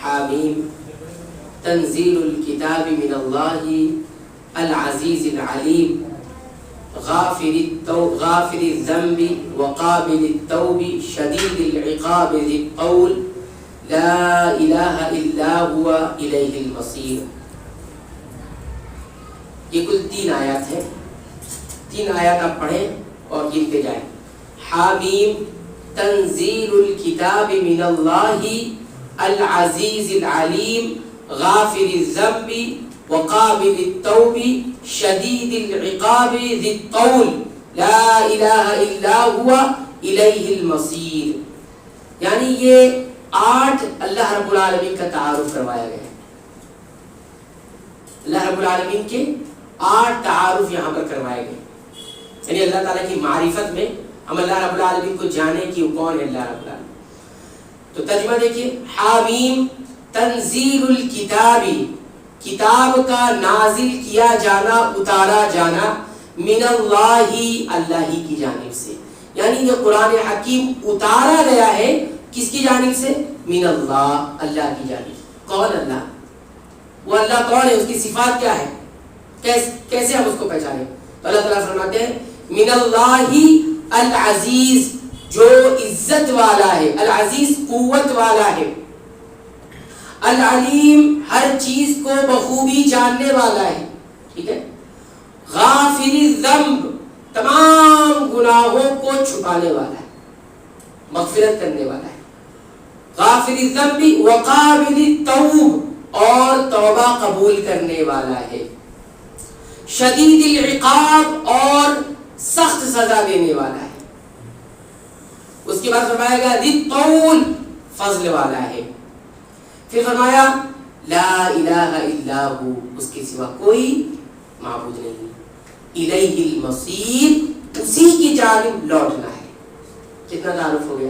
حامیم تنزیل الکتاب من اللہ العزیز العلیم غافر الذنب وقابل التوب شدید العقاب ذی الطول لا الہ الا هو الیہ المصیر. یہ کل 3 آیات ہیں. 3 آیات آپ پڑھیں اور گنتے جائیں. حامیم تنزیل الکتاب من اللہ العزیز العلیم غافر الذنب وقابل التوب شدید العقاب ذی الطول لا الہ الا هو الیہ المصیر. یعنی یہ 8 اللہ رب العالمین کا تعارف کروایا گیا ہے. اللہ رب العالمین کے 8 تعارف یہاں پر کروائے گئے. یعنی اللہ تعالیٰ کی معرفت میں ہم اللہ رب العالمین کو جانیں کہ وہ کون ہے اللہ رب العالمین. تو ترجمہ دیکھیے. حامیم تنزیل الکتاب کتاب کا نازل کیا جانا اتارا جانا من اللہ اللہ ہی کی جانب سے. یعنی یہ قرآن حکیم اتارا گیا ہے کس کی جانب سے؟ من اللہ اللہ کی جانب. کون اللہ؟ وہ اللہ کون ہے؟ اس کی صفات کیا ہے؟ کیسے ہم اس کو پہچانیں؟ تو اللہ تعالیٰ فرماتے ہیں من اللہ العزیز جو عزت والا ہے. العزیز قوت والا ہے. العلیم ہر چیز کو بخوبی جاننے والا ہے. ٹھیک ہے. غافر الذنب تمام گناہوں کو چھپانے والا ہے مغفرت کرنے والا ہے. غافر الذنب وقابل التوب اور توبہ قبول کرنے والا ہے. شدید العقاب اور سخت سزا دینے والا ہے. اس کے بعد فرمایا گیا ذی الطول فضل والا ہے. پھر فرمایا لا الہ الا ہو اس کے سوا کوئی معبود نہیں. الیہ المصیر اسی کی جانب لوٹنا ہے. کتنا تعارف ہو گیا؟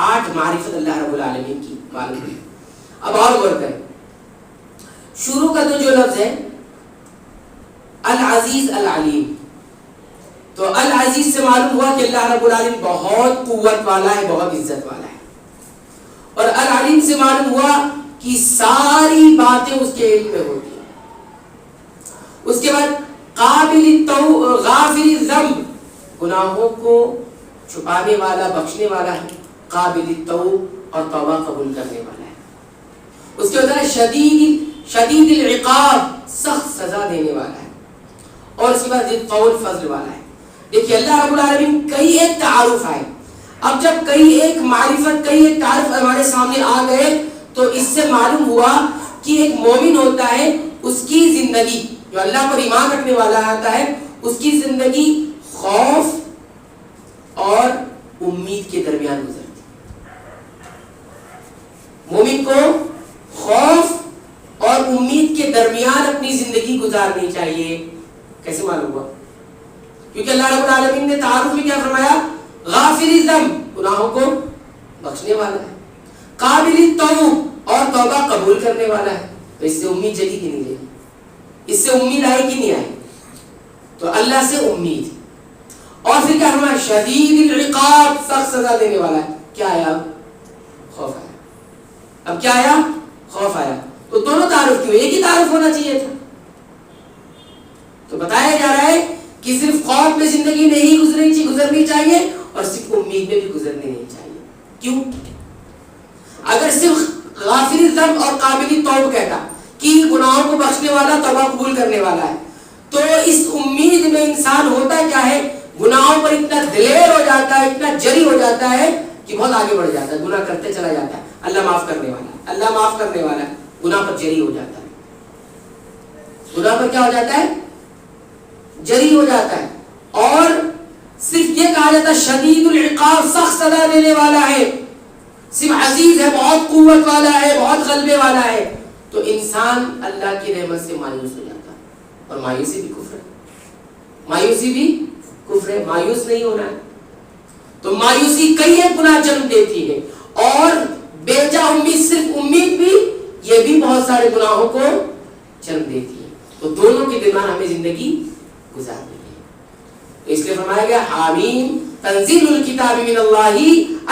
8 معرفت اللہ رب العالمین کی معلوم ہے. اب اور غور کریں. شروع کا جو لفظ ہے العزیز العلیم. تو العزیز سے معلوم ہوا کہ اللہ رب العالمین بہت قوت والا ہے بہت عزت والا ہے. اور العلیم سے معلوم ہوا کہ ساری باتیں اس کے علم میں ہوتی ہیں. اس کے بعد قابل غافر الذنب گناہوں کو چھپانے والا بخشنے والا ہے. قابل التوب اور توبہ قبول کرنے والا ہے. اس کے بعد شدید العقاب سخت سزا دینے والا ہے. اور اس کے بعد ذی الطول فضل والا ہے. دیکھیے اللہ رب العالمین کئی ایک تعارف آئے. اب جب کئی ایک معرفت کئی ایک تعارف ہمارے سامنے آ گئے تو اس سے معلوم ہوا کہ ایک مومن ہوتا ہے اس کی زندگی جو اللہ پر ایمان رکھنے والا آتا ہے اس کی زندگی خوف اور امید کے درمیان گزرتی. مومن کو خوف اور امید کے درمیان اپنی زندگی گزارنی چاہیے. کیسے معلوم ہوا؟ کیونکہ اللہ رب العالمین نے تعارف میں کیا فرمایا؟ غافر الذنب گناہوں کو بخشنے والا ہے. قابل التوب اور توبہ قبول کرنے والا ہے. تو اس سے امید جگی کی نہیں جگی؟ اس سے امید آئی کہ نہیں آئی؟ تو اللہ سے امید. اور پھر کیا فرمایا؟ شدید العقاب سخت سزا دینے والا ہے. کیا آیا؟ خوف آیا. اب کیا آیا؟ خوف آیا. تو دونوں تعارف کیوں؟ ایک ہی تعارف ہونا چاہیے تھا. تو بتایا جا رہا ہے کہ صرف خوف میں زندگی نہیں گزرنی چاہیے اور صرف امید میں بھی گزرنی نہیں چاہیے. کیوں؟ اگر صرف غافر الذنب اور قابل التوب کہتا کہ گناہوں کو بخشنے والا توبہ قبول کرنے والا ہے تو اس امید میں انسان ہوتا کیا ہے؟ گناہوں پر اتنا دلیر ہو جاتا ہے اتنا جری ہو جاتا ہے کہ بہت آگے بڑھ جاتا ہے. گناہ کرتے چلا جاتا ہے. اللہ معاف کرنے والا ہے اللہ معاف کرنے والا ہے. گناہ پر جری ہو جاتا ہے. گناہ پر کیا ہو جاتا ہے؟ جری ہو جاتا ہے. اور صرف یہ کہا جاتا ہے شدید العقاب سخت سزا دینے والا ہے. صرف عزیز ہے بہت قوت والا ہے بہت غلبے والا ہے. تو انسان اللہ کی رحمت سے مایوس ہو جاتا ہے. اور مایوسی بھی کفر ہے. مایوسی بھی کفر ہے. مایوس نہیں ہونا ہے. تو مایوسی کئی ایک گناہ جنم دیتی ہے. اور بیجا امید صرف امید بھی یہ بھی بہت سارے گناہوں کو جنم دیتی ہے. تو دونوں کے درمیان ہمیں زندگی گزارنی ہے. اس لیے فرمایا گیا حامیم تنزیل الکتاب من اللہ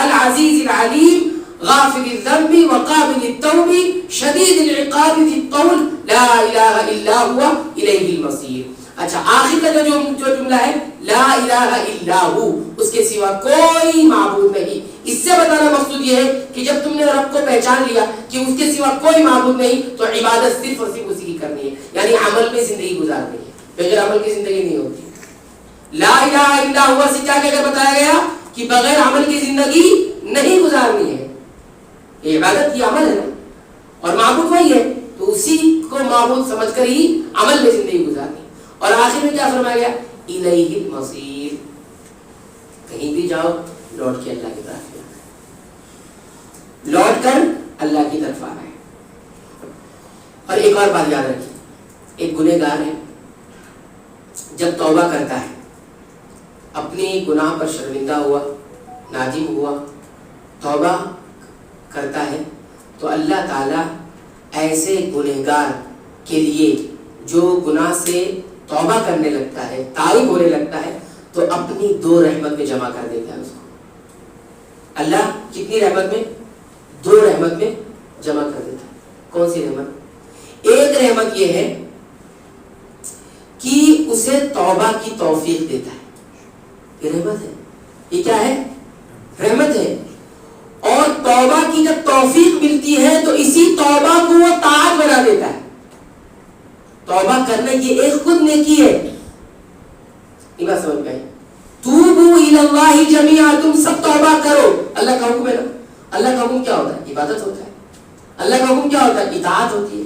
العزیز العلیم غافر الذنب وقابل التوب شدید العقاب ذی الطول لا الہ الا ہوا الیہ المصیر. اچھا آخر کا جو جملہ ہے لا الہ الا ہو، اس کے سوا کوئی معبود نہیں. اس سے بتانا مقصود یہ ہے کہ جب تم نے رب کو پہچان لیا کہ اس کے سوا کوئی معبود نہیں تو عبادت صرف اور صرف اسی کی کرنی ہے، یعنی عمل میں زندگی گزارنی ہے، بغیر عمل کی زندگی نہیں ہوتی. لا الہ الا ہوا سے کیا کہہ کر بتایا گیا کہ بغیر عمل کی زندگی نہیں گزارنی ہے. یہ عبادت کی عمل ہے نا، اور معبود وہی ہے، تو اسی کو معبود سمجھ کر ہی عمل میں زندگی گزارنی. اور آخر میں کیا فرمایا گیا؟ الیہ المصیر، کہیں بھی جاؤ لوٹ کے اللہ کی طرف جانا ہے، لوٹ کر اللہ کی طرف آنا ہے. اور ایک اور بات یاد رکھیے، ایک گنہگار ہے جب توبہ کرتا ہے، اپنی گناہ پر شرمندہ ہوا، نادم ہوا، توبہ کرتا ہے، تو اللہ تعالیٰ ایسے گنہگار کے لیے جو گناہ سے توبہ کرنے لگتا ہے، تائب ہونے لگتا ہے، تو اپنی 2 رحمت میں جمع کر دیتا ہے اس کو. اللہ کتنی رحمت میں؟ 2 رحمت میں جمع کر دیتا ہے. کون سی رحمت؟ ایک رحمت یہ ہے کہ اسے توبہ کی توفیق دیتا ہے، یہ رحمت ہے. یہ کیا ہے؟ رحمت ہے. اور توبہ کی جب توفیق ملتی ہے تو اسی توبہ کو وہ طاعت بنا دیتا ہے. توبہ کرنا یہ ایک خود نیکی ہے. یہ بات سمجھ گئے؟ توبوا الی اللہ جمیعا، تم سب توبہ کرو. اللہ کا حکم ہے نا. اللہ کا حکم کیا ہوتا ہے؟ عبادت ہوتا ہے. اللہ کا حکم کیا ہوتا ہے؟ اطاعت ہوتی ہے.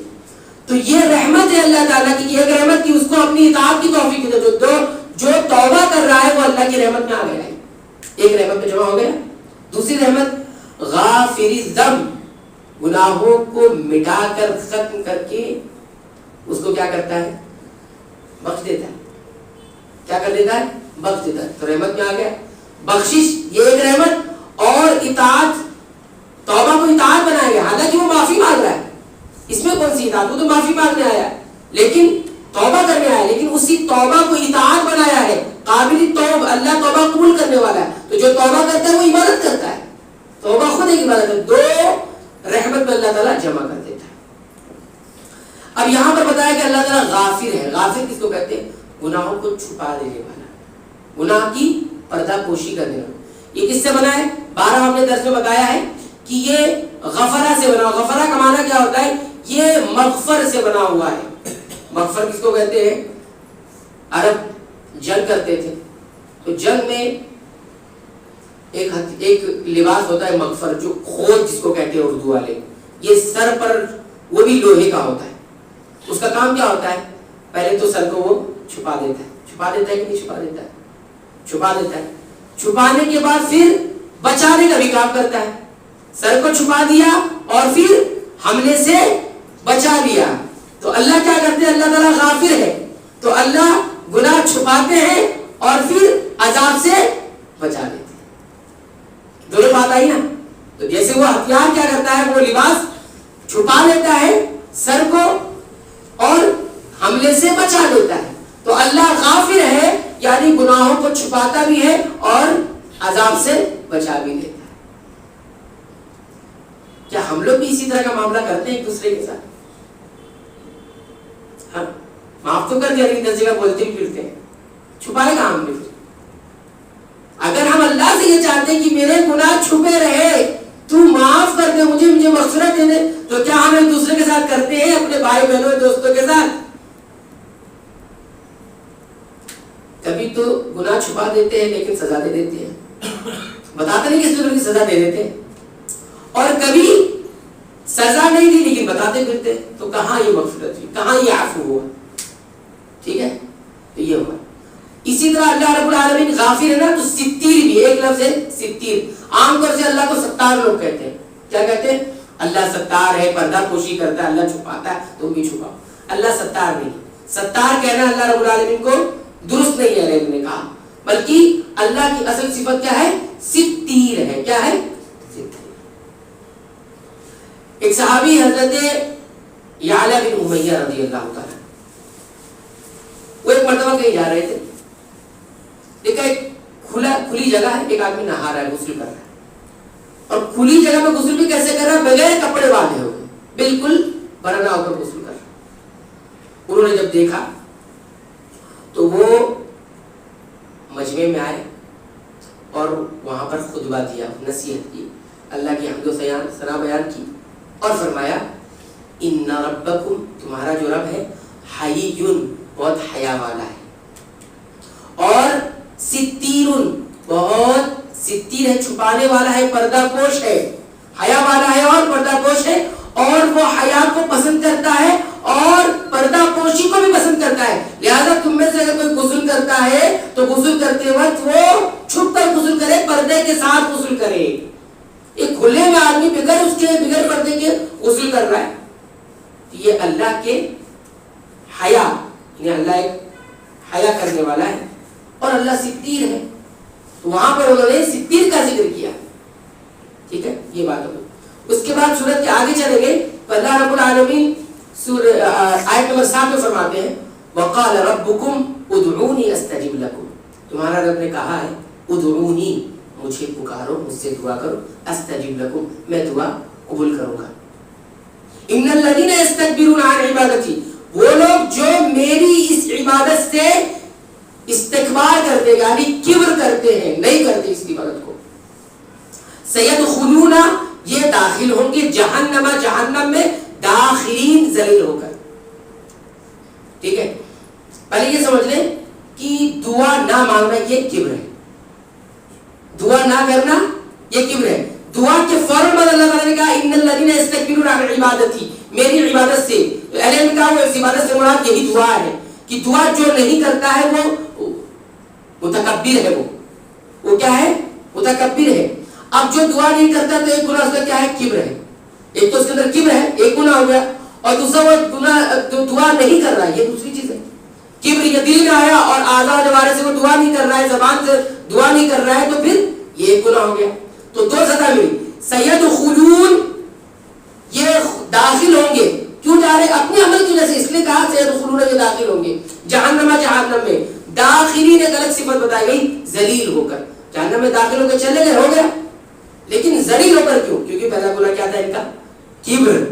تو یہ رحمت ہے اللہ تعالیٰ کی، ایک رحمت کی اس کو اپنی اطاعت کی توفیق دے دو. جو توبہ کر رہا ہے وہ اللہ کی رحمت میں آ گیا ہے، ایک رحمت میں جمع ہو گیا. دوسری رحمت غافر الذنب، گناہوں کو مٹا کر ختم کر کے اس کو کیا کرتا ہے؟ بخش دیتا ہے. کیا کر دیتا ہے؟ بخش دیتا ہے. تو رحمت میں آ گیا بخشش، یہ ایک رحمت. اور اطاعت، توبہ کو اطاعت بنایا گیا، حالانکہ وہ معافی مانگ رہا ہے. اس میں کون سی اطاعت؟ وہ تو معافی مانگنے آیا ہے، لیکن توبہ کرنے آیا، لیکن اسی توبہ کو اطاعت بنایا ہے. قابل توب، اللہ توبہ قبول کرنے والا ہے. تو جو توبہ کرتا ہے وہ عبادت کرتا ہے. توبہ خود ایک عبادت ہے. 2 رحمت میں اللہ تعالیٰ جمع کر دیتا ہے. اب یہاں پر بتایا کہ اللہ تعالیٰ غافر ہے. غافر کس کو کہتے ہیں؟ گناہوں کو چھپا دینے والا، گناہ کی پردہ پوشی کرنے والا. یہ کس سے بنا ہے؟ 12 ہم نے درس میں بتایا ہے کہ یہ غفرہ سے بنا. غفرہ کا معنی کیا ہوتا ہے؟ یہ مغفر سے بنا ہوا ہے. مغفر کس کو کہتے ہیں؟ عرب جنگ کرتے تھے تو جنگ میں ایک لباس ہوتا ہے مغفر، جو خوج جس کو کہتے ہیں اردو والے. یہ سر پر وہ بھی لوہے کا ہوتا ہے. اس کا کام کیا ہوتا ہے؟ پہلے تو سر کو وہ چھپا دیتا ہے. چھپا دیتا ہے کہ نہیں چھپا دیتا ہے؟ چھپا دیتا ہے. چھپانے کے بعد پھر بچانے کا بھی کام کرتا ہے. سر کو چھپا دیا اور پھر حملے سے بچا لیا. تو اللہ کیا کرتے ہیں؟ اللہ تعالیٰ غافر ہے، تو اللہ گناہ چھپاتے ہیں اور پھر عذاب سے بچا لیتے ہیں. دونوں بات آئی نا. تو جیسے وہ ہتھیار کیا کرتا ہے، وہ لباس چھپا لیتا ہے سر کو اور حملے سے بچا لیتا ہے. تو اللہ غافر ہے، یعنی گناہوں کو چھپاتا بھی ہے اور عذاب سے بچا بھی لیتا ہے. کیا ہم لوگ بھی اسی طرح کا معاملہ کرتے ہیں ایک دوسرے کے ساتھ؟ ہاں، معاف تو کر دیا لیکن 10 جگہ بولتے بھی پھرتے ہیں. چھپائے گا ہم نے؟ اگر ہم اللہ سے یہ چاہتے ہیں کہ میرے گناہ چھپے رہے، تو معاف کر دے مجھے مغفرت دے دے، تو کیا ہم ایک دوسرے کے ساتھ کرتے ہیں؟ اپنے بھائی بہنوں دوستوں کے ساتھ کبھی تو گناہ چھپا دیتے ہیں لیکن سزا دے دیتے ہیں. بتاتے نہیں کس طرح کی سزا دے دیتے ہیں. اور کبھی سزا نہیں دی لیکن بتاتے پھرتے. تو کہاں یہ مغفرت ہوئی، کہاں یہ عفو ہوا؟ ٹھیک ہے، تو یہ ہوا. اسی طرح اللہ رب العالمین غافر ہے نا، تو ستیر بھی ایک لفظ ہے ستیر. عام طور سے اللہ کو ستار لوگ کہتے ہیں. کیا کہتے ہیں؟ اللہ ستار ہے، پردہ پوشی کرتا ہے، اللہ چھپاتا ہے، تم بھی چھپاؤ. اللہ ستار نہیں. ستار کہنا اللہ رب العالمین کو درست نہیں ہے نے کہا، بلکہ اللہ کی اصل صفت کیا ہے؟ ستیر ہے. کیا ہے؟ ایک صحابی حضرت یعلا بن امیہ رضی اللہ تعالیٰ، وہ ایک مرتبہ کہیں جا رہے تھے. دیکھا ایک کھلی جگہ ہے، ایک آدمی نہا رہا ہے، غسل کر رہا ہے، اور کھلی جگہ میں غسل بھی کیسے کر رہا ہے؟ بغیر کپڑے والے ہو گئے، بالکل برہنہ ہو کر غسل کر رہا۔ انہوں نے جب دیکھا تو وہ مجمع میں آئے اور وہاں پر خطبہ دیا، نصیحت کی، اللہ کی حمد و ثنا بیان کی اور فرمایا ان ربکم، تمہارا جو رب ہے، حییٌ، بہت حیا والا ہے، اور ستیرٌ، بہت ستیر ہے، چھپانے والا ہے، پردہ پوش ہے، حیا والا ہے اور پردہ پوش ہے، اور وہ حیا کو پسند کرتا ہے اور پردہ پوشی کو بھی پسند کرتا ہے۔ لہذا تم میں سے اگر کوئی غسل کرتا ہے تو غسل کرتے وقت وہ چھپ کر غسل کرے، پردے کے ساتھ غسل کرے۔ ایک کھلے میں آدمی بغیر پردے کے غسل کر رہا ہے، یہ اللہ کے حیا، یعنی اللہ ایک حیا کرنے والا ہے اور اللہ ستیر ہے، تو وہاں پر انہوں نے ستیر کا ذکر کیا۔ ٹھیک ہے، یہ بات ہوگی۔ اس کے بعد سورت کے آگے چلیں گے تو اللہ رب العالمین آیت نمبر 7 میں فرماتے ہیں وقال ربکم ادعونی استجب لکم، تمہارا رب نے کہا ہے ادعونی، مجھے پکارو، مجھ سے دعا کرو، استجب لکم، میں دعا قبول کروں گا۔ ان الذین یستکبرون عن عبادتی، وہ لوگ جو میری اس عبادت سے استکبار کرتے، یعنی کبر کرتے ہیں، نہیں کرتے اس عبادت کو، سیدخلون، یہ داخل ہوں گے جہنم، جہنم میں، داخلین، ذلیل ہو کر۔ ٹھیک ہے، پہلے یہ سمجھ لیں کہ دعا نہ مانگنا یہ کبر ہے، دعا نہ کرنا یہ کبر ہے۔ دعا کے فوراً بعد اللہ تعالیٰ نے کہا ان الذین یستکبرون عن عبادتی، میری عبادت سے، اہل علم کا وہ اس عبادت سے مراد یہی دعا ہے کہ دعا جو نہیں کرتا ہے وہ متکبر ہے، وہ کیا ہے؟ متکبر ہے۔ اب جو دعا نہیں کرتا تو ایک گناہ اس کا کیا ہے؟ کبر ہے، ایک تو اس کے اندر کبر ہے، ایک گناہ ہو گیا، اور دوسرا وہ دعا نہیں کر رہا ہے، یہ دوسری چیز ہے۔ کبر یہ دل میں آیا اور اعضاء جوارح سے وہ دعا نہیں کر رہا ہے، زبان سے دعا نہیں کر رہا ہے، تو پھر یہ ایک گناہ ہو گیا۔ تو دو سزا ملی۔ سیدخلون، یہ داخل ہوں گے، کیوں جا رہے؟ اپنے عمل کی وجہ سے، اس لیے کہا سیدخلون، یہ داخل ہوں گے جہنم، جہنم میں، داخلین ایک الگ صفت بتائی گئی، ذلیل ہو کر، جہنم میں داخل ہو کر چلے گئے، ہو گیا، لیکن ذلیل ہو کر کیوں؟ کیونکہ پہلا گناہ کیا تھا ان کا؟ کبر،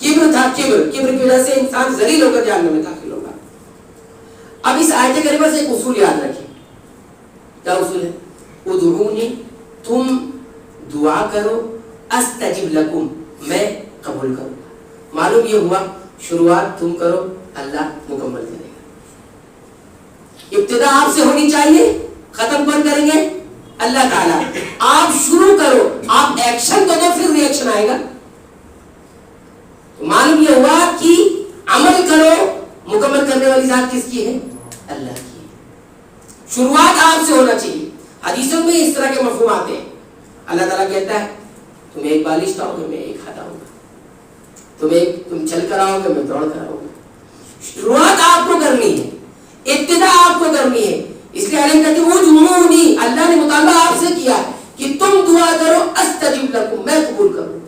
کبر تھا، کبر کی وجہ سے انسان ذلیل ہو کر جہنم میں داخل ہوگا۔ اب اس آیت کریمہ سے ایک اصول یاد رکھیں، کیا اصول ہے؟ ادعونی، تم دعا کرو، استجب لکم، میں قبول کروں گا۔ معلوم یہ ہوا شروعات تم کرو، اللہ مکمل کرے گا۔ ابتدا آپ سے ہونی چاہیے، ختم کون کریں گے؟ اللہ تعالیٰ۔ آپ شروع کرو، آپ ایکشن تو دو، پھر ری ایکشن آئے گا۔ تو معلوم یہ ہوا کہ عمل کرو، مکمل کرنے والی ذات کس کی ہے؟ اللہ کی ہے۔ شروعات آپ سے ہونا چاہیے۔ حدیثوں میں اس طرح کے مفہوم آتے ہیں، اللہ تعالیٰ کہتا ہے تم ایک بالش کھاؤ گے، میں ایک کھاتا ہوں گا، تم چل کر آؤ گے، میں دوڑ کر آؤں گا۔ شروعات آپ کو کرنی ہے، ابتدا آپ کو کرنی ہے۔ اس لیے علم کہتے ہیں ادعونی، اللہ نے مطالبہ آپ سے کیا کہ تم دعا کرو، استجب لکم، میں قبول کروں۔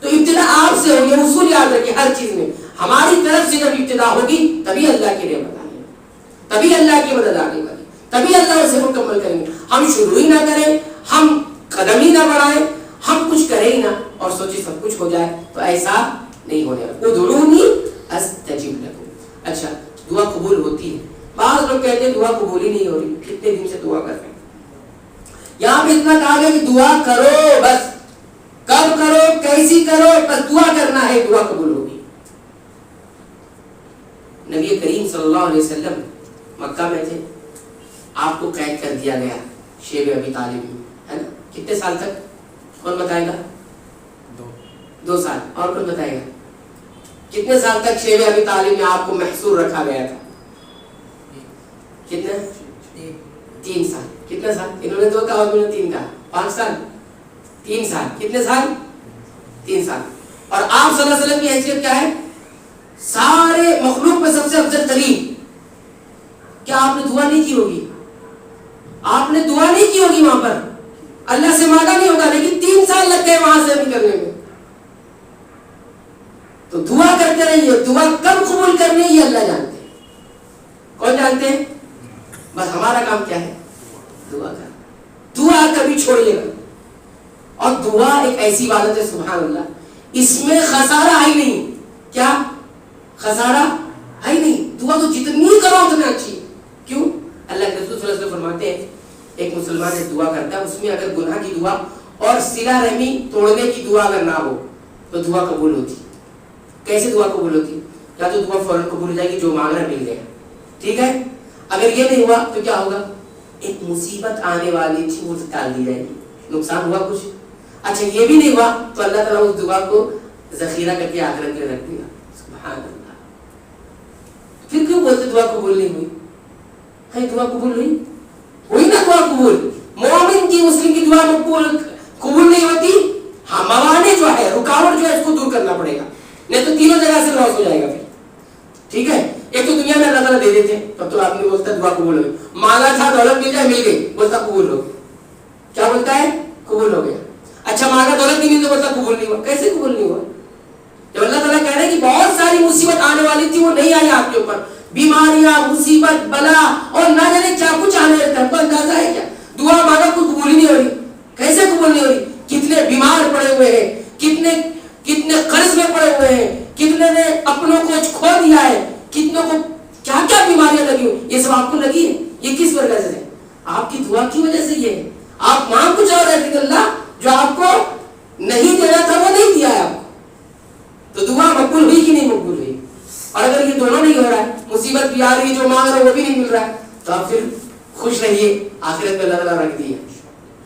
تو ابتدا آپ سے ہوگی، اصول یاد رکھیں ہر چیز میں، ہماری طرف سے جب ابتدا ہوگی تبھی اللہ کی نعمت آنے گی، تبھی اللہ کی مدد آنے والی، تبھی اللہ اسے مکمل کریں گے۔ ہم شروع ہی نہ کریں، ہم قدم ہی نہ بڑھائیں، ہم کچھ کریں ہی نہ اور سوچیں سب کچھ ہو جائے، تو ایسا نہیں ہونے والا۔ ادعونی استجب لکم۔ اچھا، دعا قبول ہوتی ہے؟ بعض لوگ کہتے ہیں دعا قبول ہی نہیں ہو رہی، کتنے دن سے دعا کر رہے ہیں۔ یہاں پہ اتنا کہا گیا کہ دعا کرو، بس کب کرو، کیسی کرو، بس دعا کرنا ہے، دعا قبول ہوگی۔ نبی کریم صلی اللہ علیہ وسلم مکہ میں تھے، آپ کو قید کر دیا گیا شیب ابی طالب میں، ہے نا؟ کتنے سال تک؟ کون بتائے گا؟ 2 سال۔ اور کون بتائے گا کتنے سال تک شیب ابی طالب میں آپ کو محصور رکھا گیا تھا؟ کتنے؟ 3 سال۔ کتنے سال؟ انہوں نے 2 کہا اور انہوں نے 3 کہا، 5 سال، 3 سال۔ کتنے سال؟ 3 سال۔ اور آپ صلی اللہ علیہ وسلم کی حیثیت کیا ہے؟ سارے مخلوق میں سب سے افضل ترین۔ کیا آپ نے دعا نہیں کی ہوگی؟ آپ نے دعا نہیں کی ہوگی وہاں پر، اللہ سے مانگا نہیں ہوگا، لیکن 3 سال لگ گئے وہاں سے نکلنے میں۔ تو دعا کرتے رہیے، دعا کب قبول کرنی ہے یہ اللہ جانتے ہیں۔ کون جانتے ہیں؟ بس ہمارا کام کیا ہے؟ دعا کرنا۔ دعا کبھی چھوڑیے گا، اور دعا ایک ایسی عبادت ہے سبحان اللہ، اس میں خسارہ ہے ہی نہیں. کیا خسارہ ہے ہی نہیں. دعا تو جتنی کرو اتنا اچھی ہے. کیوں؟ اللہ کے رسول صلی اللہ علیہ وسلم فرماتے ہیں ایک مسلمان ایک دعا کرتا ہے، اس میں اگر گناہ کی دعا اور صلہ رحمی توڑنے کی دعا اگر نہ ہو تو دعا قبول ہوتی. کیسے دعا قبول ہوتی؟ یا تو دعا فوراً قبول ہو جائے گی، جو مانگنا مل گیا، ٹھیک ہے. اگر یہ نہیں ہوا تو کیا ہوگا؟ ایک مصیبت آنے والی تھی وہ ٹال دی جائے گی، نقصان ہوا کچھ. اچھا یہ بھی نہیں ہوا تو اللہ تعالیٰ اس دعا کو ذخیرہ کر کے آخرت میں رکھ دیا. سبحان اللہ. پھر کیوں بولتے دعا قبول نہیں ہوئی؟ ہے دعا قبول ہوئی؟ ہوئی نا دعا قبول. مومن کی مسلم کی دعا قبول نہیں ہوتی. ہاں موانع جو ہے، رکاوٹ جو ہے، اس کو دور کرنا پڑے گا، نہیں تو تینوں جگہ سے لاس ہو جائے گا پھر. ٹھیک ہے. ایک تو دنیا میں اللہ تعالیٰ دے دیتے ہیں، تب تو آپ نے بولتا دعا قبول ہو گئی. مالا تھا دولت مل جائے، مل گئی، بولتا قبول ہو گئی. کیا بولتا ہے؟ قبول ہو گیا. اچھا مالا دولت نہیں ملی تو بولتا قبول نہیں ہوا. کیسے قبول نہیں ہوا؟ جب اللہ تعالیٰ کہہ رہے ہیں کہ بہت ساری مصیبت آنے والی تھی وہ نہیں آئی آپ کے اوپر، بیماریاں، مصیبت، بلا اور نہ جانے کیا کچھ آنے لگتا ہے. تو اندازہ ہے کیا دعا مانگا کوئی قبول ہی نہیں ہو رہی؟ کیسے قبول نہیں ہو رہی؟ کتنے بیمار پڑے ہوئے ہیں، کتنے قرض میں پڑے ہوئے ہیں، کتنے نے اپنوں کو کھو دیا ہے، کتنوں کو کیا کیا بیماریاں لگی ہوئی. یہ سب آپ کو لگی ہے، یہ کس وجہ سے ہے؟ آپ کی دعا کی وجہ سے. یہ ہے آپ مانگ کچھ اور رہتے کہ اللہ جو آپ کو نہیں دینا تھا وہ نہیں دیا ہے آپ کو. تو دعا مقبول ہوئی کہ نہیں مقبول ہوئی؟ اور اگر یہ دونوں نہیں ہو رہا ہے، مصیبت بھی آ رہی ہے، جو مانگ رہے وہ بھی نہیں مل رہا ہے، تو آپ پھر خوش رہیے، آخرت میں اللہ تعالیٰ رکھ دی ہے.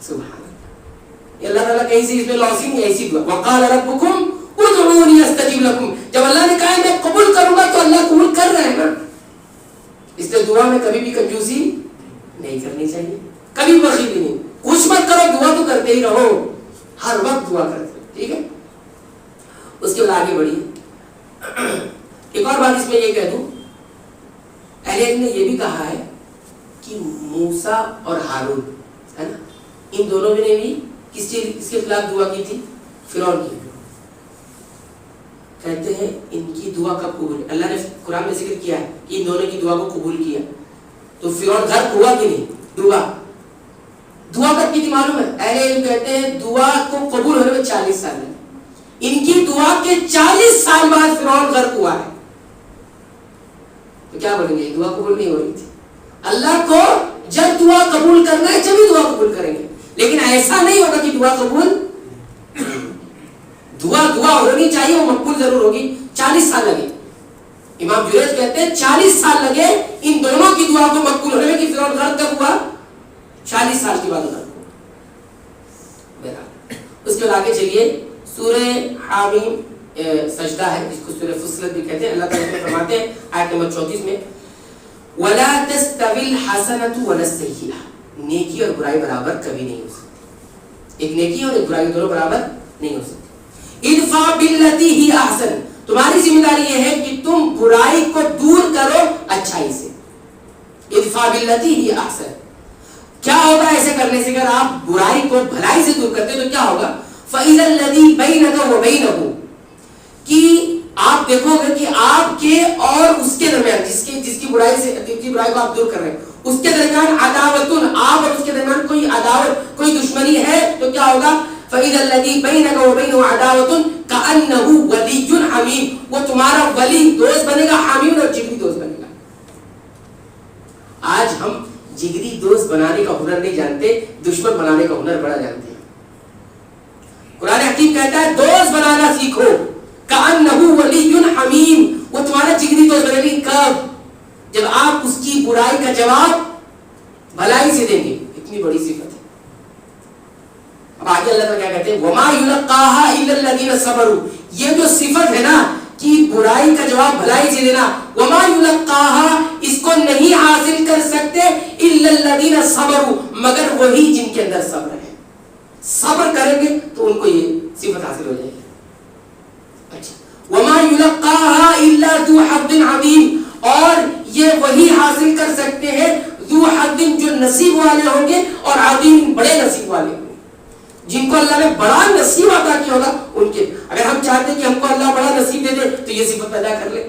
سبحان اللہ. اللہ تعالیٰ کہیں سے اس میں لاسنگ ہے. ایسی دعا وقال ربکم ادعونی استجب لکم، جب اللہ نے کہا میں قبول کروں گا تو اللہ قبول کر رہے ہیں نا. اس لیے دعا میں کبھی بھی کنجوسی نہیں کرنی چاہیے، کبھی بخیلی نہیں. کچھ مت کرو، دعا تو کرتے ہی رہو، ہر وقت دعا کرتے رہو. ٹھیک ہے. اس کے بعد آگے بڑھیے. ایک اور بات اس میں یہ کہہ دوں، اہل علم نے یہ بھی کہا ہے کہ موسیٰ اور ہارون ہے نا، ان دونوں نے بھی کس کے خلاف دعا کی تھی؟ فرعون کی. کہتے ہیں ان کی دعا کب قبول؟ اللہ نے قرآن میں ذکر کیا ہے کہ ان دونوں کی دعا کو قبول کیا. تو فرعون غرق ہوا کہ نہیں؟ ڈوبا. دعا کب کی تھی معلوم ہے؟ اہل علم کہتے ہیں دعا کو قبول ہونے میں 40 سال لگے. ان کی دعا کے 40 سال بعد فرعون غرق ہوا ہے. تو کیا بولیں گے؟ دعا قبول نہیں ہو رہی تھی. اللہ کو جب دعا قبول کرنا ہے جب ہی دعا قبول کریں گے، لیکن ایسا نہیں ہوگا کہ دعا قبول. دعا ہونی چاہیے، وہ مقبول ضرور ہوگی. 40 سال لگے. امام جریج کہتے ہیں 40 سال لگے ان دونوں کی دعا کو مقبول ہونے میں. کہ فرعون غرق کب ہوا؟ 40 سال کے بعد غرق ہوا. اس کے بعد آگے چلیے. سورہ حامیم سجدہ ہے، جس کو سورہ فصلت بھی کہتے ہیں. اللہ تعالیٰ فرماتے ہیں آیت نمبر 34 میں وَلَا تَسْتَوِي الْحَسَنَةُ وَلَا السَّيِّئَةُ، نیکی اور برائی برابر کبھی نہیں ہو سکتی. ایک نیکی اور ایک برائی دونوں برابر نہیں ہو سکتی. ادفع باللتی ہی احسن، تمہاری ذمہ داری یہ ہے کہ تم برائی کو دور کرو اچھائی سے. ادفع باللتی ہی احسن. کیا ہوگا ایسے کرنے سے؟ اگر آپ برائی کو بھلائی سے دور کرتے تو کیا ہوگا؟ فَإِذَا الَّذِي بَيْنَكَ وَبَيْنَهُ، کہ آپ دیکھو گے کہ آپ کے اور اس کے درمیان، جس کی برائی سے، جس کی برائی کو آپ دور کر رہے ہیں، اس کے درمیان عداوتن، آپ اور اس کے درمیان کوئی عداوت، کوئی دشمنی ہے تو کیا ہوگا؟ فَإِذَا الَّذِي بَيْنَكَ وَبَيْنَهُ عَدَاوَةٌ كَأَنَّهُ وَلِيٌّ حَمِيمٌ، وہ تمہارا ولی دوست بنے گا، حمیم اور جگری دوست بنے گا. آج ہم جگری دوست بنانے کا ہنر نہیں جانتے، دشمن بنانے کا ہنر بڑا جانتے ہیں. قرآن حکیم کہتا ہے دوست بنانا سیکھو. کأنہ ولی حمیم، وہ تمہارا جگری دوست بنے گی. کب؟ جب آپ اس کی برائی کا جواب بھلائی سے دیں گے. اتنی بڑی صفت ہے. اب آگے اللہ تعالیٰ کیا کہتے ہیں؟ وما یلقاها الا الذین صبروا، یہ جو صفت ہے نا کہ برائی کا جواب بھلائی سے دینا، وما یلقاها، اس کو نہیں حاصل کر سکتے الا الذین صبروا، مگر وہی جن کے اندر صبر ہے. صبر کریں گے تو ان کو یہ صفت حاصل ہو جائے گی. اچھا، وما یلقاها الا ذو حظ عظیم، اور یہ وہی حاصل کر سکتے ہیں ذو حظ، جو نصیب والے ہوں گے، اور عظیم، بڑے نصیب والے ہوں گے. جن کو اللہ نے بڑا نصیب عطا کیا ہوگا ان کے. اگر ہم چاہتے ہیں کہ ہم کو اللہ بڑا نصیب دے دے تو یہ صفت پیدا کر لیں.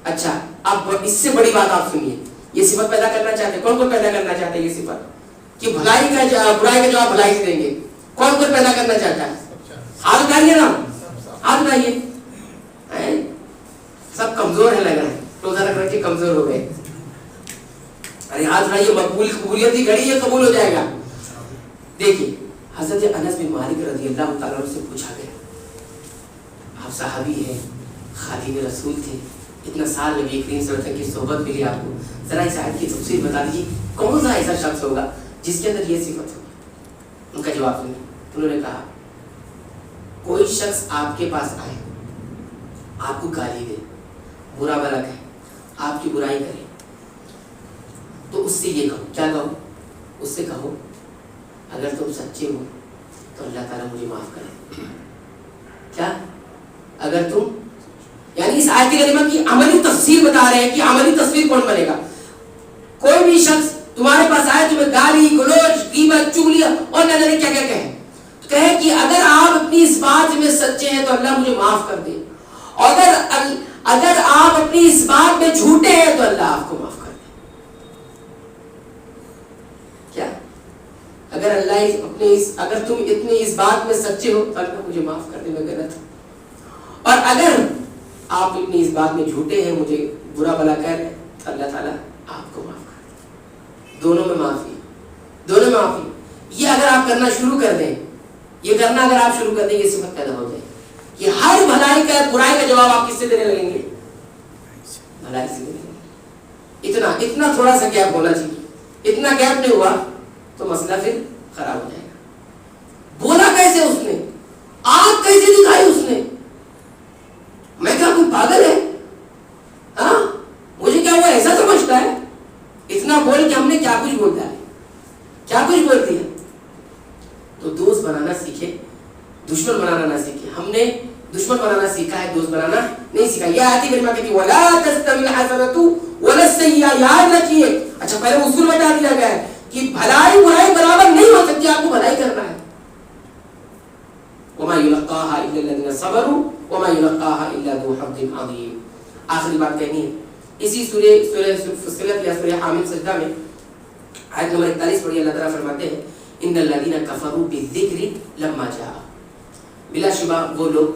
اچھا، اب اس سے بڑی بات آپ سنیے. یہ صفت پیدا کرنا چاہتے ہیں، کون کون پیدا کرنا چاہتے ہیں یہ صفت؟ کہ برائی کا جواب بھلائی سے دیں گے. کون کون پیدا کرنا چاہتا ہے؟ ہاتھ اٹھائیے نا, ہاتھ اٹھائیے. سب کمزور ہے لگ رہا ہے, روزہ رکھ رکھ کے کمزور ہو گئے. ارے ہاتھ اٹھائیے, قبولیت کی گھڑی ہے, قبول ہو جائے گا. دیکھیے حضرت انس بن مالک رضی اللہ تعالیٰ عنہ سے پوچھا گیا, آپ صحابی ہیں, خادم رسول تھے, اتنا سال نبی کریم صلی اللہ علیہ وسلم کی صحبت ملی آپ کو, ذرا اس آیت کی تفسیر بتا دیجیے, کون سا ایسا شخص ہوگا جس کے اندر یہ صفت ہوگی؟ ان کا جواب سنیں. انہوں نے کہا کوئی شخص آپ کے پاس آئے, آپ کو گالی دے, برا بھلا کہے, آپ کی برائی کرے, تو اس سے یہ کہو, کیا کہو؟ اس سے کہو اگر تم سچے ہو تو اللہ تعالیٰ مجھے معاف کرے. کیا؟ اگر تم, یعنی اس آیت کریمہ کی عملی تفسیر بتا رہے ہیں کہ عملی تصویر کون بنے گا. کوئی بھی شخص تمہارے پاس آئے, تمہیں گالی گلوچ غیبت چغلی اور نہ جانے کیا کیا کہے کہ اگر آپ اپنی اس بات میں سچے ہیں تو اللہ مجھے معاف کر دے, اور اگر آپ اپنی اس بات میں جھوٹے ہیں تو اللہ آپ کو معاف کر دے. کیا؟ اگر اگر تم اتنی اس بات میں سچے ہو تو اللہ مجھے معاف کر دے, میں غلط ہوں. اور اگر آپ اتنی اس بات میں جھوٹے ہیں, مجھے برا بھلا کہہ رہے ہیں, تو اللہ تعالیٰ آپ کو معاف کر دے. دونوں میں معافی, دونوں میں معافی. یہ اگر آپ کرنا شروع کر دیں, یہ کرنا اگر آپ شروع کر دیں, یہ صفت پیدا ہو جائے کہ ہر بھلائی کا برائی کا جواب آپ کس سے دینے لگیں گے؟ بھلائی سے دینے لگیں گے. اتنا تھوڑا سا گیپ ہونا چاہیے. اتنا گیپ نہیں ہوا تو مسئلہ پھر خراب ہو جائے گا. بولا کیسے اس نے, آنکھ کیسے دکھائی اس نے, میں کیا کوئی پاگل ہے؟ ہاں, مجھے کیا وہ ایسا سمجھتا ہے؟ اتنا بول کے ہم نے کیا کچھ بولتا ہے, کیا کچھ بولتی ہے. تو دوست بنانا سیکھے, دشمن بنانا نہ سیکھے. ہم نے دشمن بنانا سیکھا ہے, دوست بنانا نہیں سیکھا. یہ آیت کریمہ کہتی ہے وَلَا تَسْتَوِي الْحَسَنَةُ وَلَا السَّيِّئَةُ. یاد رکھیے, اچھا پہلے اصول بتا دیا گیا ہے کہ بھلائی برائی برابر نہیں ہو سکتی, آپ کو بھلائی کرنا ہے. وَمَا يُلَقَّاهَا إِلَّا الَّذِينَ صَبَرُوا وَمَا يُلَقَّاهَا إِلَّا ذُو حَظٍّ عَظِيمٍ. آخری بات کہنی ہے. اسی سورہ فصلت یا سورہ حامد سجدہ میں آیت نمبر 41 پڑھی, اللہ تعالیٰ فرماتے ہیں ان الذین کفروا بالذکر لما جاء. بلا شبہ وہ لوگ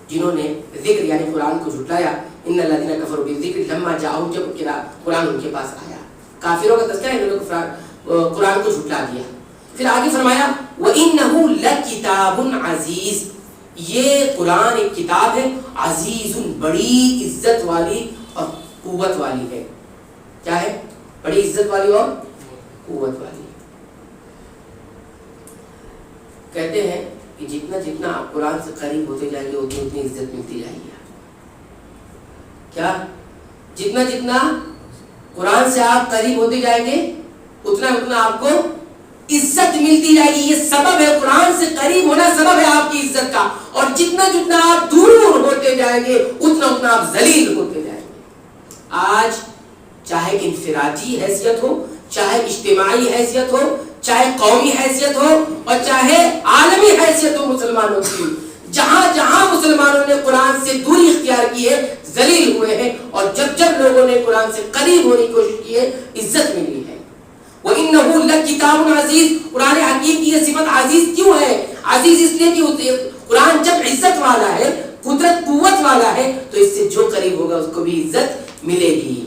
جنہوں نے ذکر یعنی قرآن کو جھٹلایا, ان الذین کفروا بالذکر لما جاء, جب قرآن ان کے پاس آیا. کافروں کا تذکرہ ہے, انہوں نے قرآن کو جھٹلا دیا. پھر آگے فرمایا وَإِنَّهُ لَكِتَابٌ عَزِيزٌ. یہ قرآن ایک کتاب ہے, عزیز بڑی عزت والی اور قوت والی ہے. کیا ہے؟ بڑی عزت والی اور قوت والی. کہتے ہیں کہ جتنا جتنا آپ قرآن سے قریب ہوتے جائیں گے اتنی اتنی عزت ملتی جائے گی. کیا؟ جتنا جتنا قرآن سے آپ قریب ہوتے جائیں گے اتنا اتنا آپ کو عزت ملتی جائے گی. یہ سبب ہے, قرآن سے قریب ہونا سبب ہے آپ کی عزت کا. اور جتنا جتنا آپ دور ہوتے جائیں گے اتنا اتنا آپ ذلیل ہوتے جائیں گے. آج چاہے انفرادی حیثیت ہو, چاہے اجتماعی حیثیت ہو, چاہے قومی حیثیت ہو, اور چاہے عالمی حیثیت ہو مسلمانوں کی, جہاں جہاں مسلمانوں نے قرآن سے دوری اختیار کی ہے ذلیل ہوئے ہیں, اور جب جب لوگوں نے قرآن سے قریب ہونے کی کوشش کی ہے عزت ملی ہے. وَإِنَّهُ لَكِتَابٌ عَزِيزٌ. قرآن حکیم کی یہ صفت عزیز کیوں ہے؟ عزیز اس لیے کہ قرآن جب عزت والا ہے, قدرت قوت والا ہے, تو اس سے جو قریب ہوگا اس کو بھی عزت ملے گی.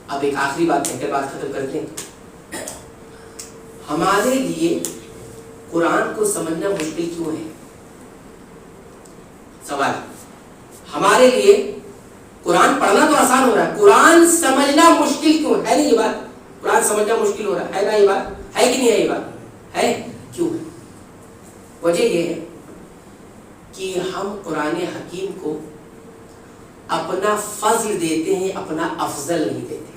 اب ایک آخری بات کہہ کر بات ختم کرتے ہیں. ہمارے لیے قرآن کو سمجھنا مشکل کیوں ہے؟ سوال. ہمارے لیے قرآن پڑھنا تو آسان ہو رہا ہے, قرآن سمجھنا مشکل کیوں ہے؟ نہیں یہ بات, قرآن سمجھنا مشکل ہو رہا ہے نا, یہ بات ہے کہ نہیں ہے؟ یہ بات ہے. کیوں ہے؟ وجہ یہ ہے کہ ہم قرآن حکیم کو اپنا فضل دیتے ہیں, اپنا افضل نہیں دیتے.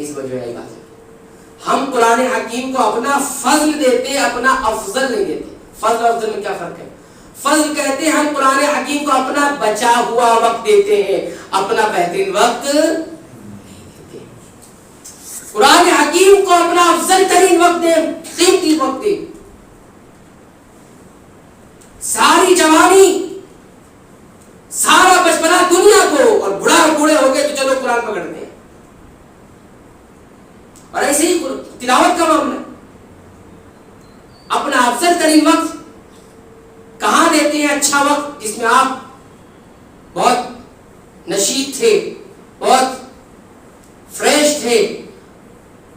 اس وجہ یہ بات ہے, ہم قرآن حکیم کو اپنا فضل دیتے ہیں, اپنا افضل نہیں دیتے. فضل اور افضل میں کیا فرق ہے؟ فضل کہتے ہیں ہم قرآن حکیم کو اپنا بچا ہوا وقت دیتے ہیں, اپنا بہترین وقت نہیں دیتے. قرآن حکیم کو اپنا افضل ترین وقت دیں, قیمتی وقت دیں. ساری جوانی, سارا بچپنا دنیا کو, اور بوڑھے ہو گئے تو چلو قرآن پکڑتے ہیں. اور ایسے ہی تلاوت کا اچھا وقت جس میں آپ بہت نشیط تھے, بہت فریش تھے,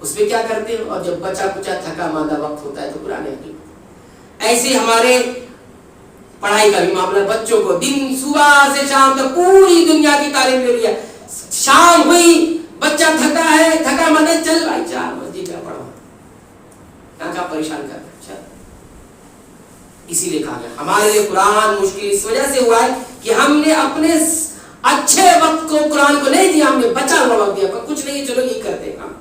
اس میں کیا کرتے ہو؟ اور جب بچا کچا تھکا ماندہ وقت ہوتا ہے تو قرآن حکیم. ایسے ہمارے پڑھائی کا بھی معاملہ, بچوں کو دن صبح سے شام تک پوری دنیا کی تعلیم لے لیا, شام ہوئی بچہ تھکا ہے, تھکا ماندہ, چل بھائی 4 مسجد کا پڑھو, کیا پریشان کر. اسی لیے کہا گیا ہمارے لیے قرآن مشکل اس وجہ سے ہوا ہے کہ ہم نے اپنے اچھے وقت کو قرآن کو نہیں دیا, ہم نے بچا ہوا وقت دیا. کچھ نہیں, چلو یہی کرتے کام,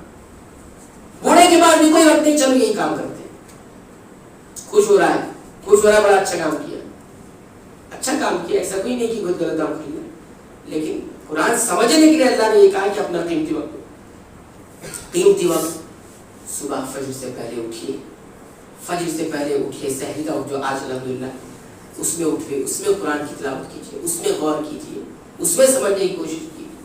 بوڑھے کے بعد بھی کوئی وقت نہیں, چلو یہی کام کرتے. خوش ہو رہا ہے, بڑا اچھا کام کیا, ایسا کوئی نہیں کہ بہت غلط کام کیا, لیکن قرآن سمجھنے کے لیے اللہ نے یہ کہا کہ اپنا قیمتی وقت صبح فجر سے پہلے اٹھیے, سحری کا جو آج الحمدللہ اس میں اٹھے, اس میں قرآن کی تلاوت کیجیے, اس میں غور کیجیے, اس میں سمجھنے کی کوشش کیجیے,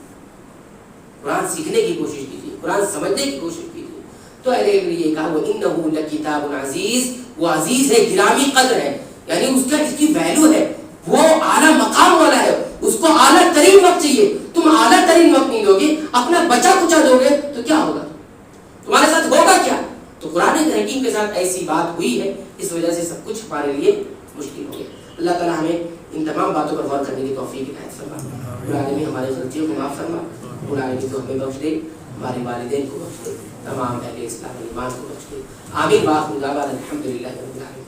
قرآن سیکھنے کی کوشش کیجیے, قرآن سمجھنے کی کوشش کیجیے. تو اہل علم نے یہ کہا وَإِنَّهُ لَكِتَابٌ عَزِيزٌ, وہ عزیز ہے, گرامی قدر ہے, یعنی اس کی ویلیو ہے, وہ اعلیٰ مقام والا ہے, اس کو اعلیٰ ترین وقت چاہیے. تم اعلیٰ ترین وقت نہیں دو گے, اپنا بچا کچا دو گے تو کیا ہوگا, تمہارے ساتھ ہوگا کیا؟ تو قرآن حکیم کے ساتھ ایسی بات ہوئی ہے, اس وجہ سے سب کچھ ہمارے لیے مشکل ہو گیا. اللہ تعالیٰ ہمیں ان تمام باتوں پر غور کرنے کی توفیق عنایت فرمائے. قرآن میں ہمارے غلطیوں کو معاف فرمائے, قرآن کو ہمیں بخش دے, ہمارے والدین کو بخش دے, تمام اہل اسلام ایمان کو بخش دے. آمین. وآخر دعوانا الحمدللہ رب العالمین.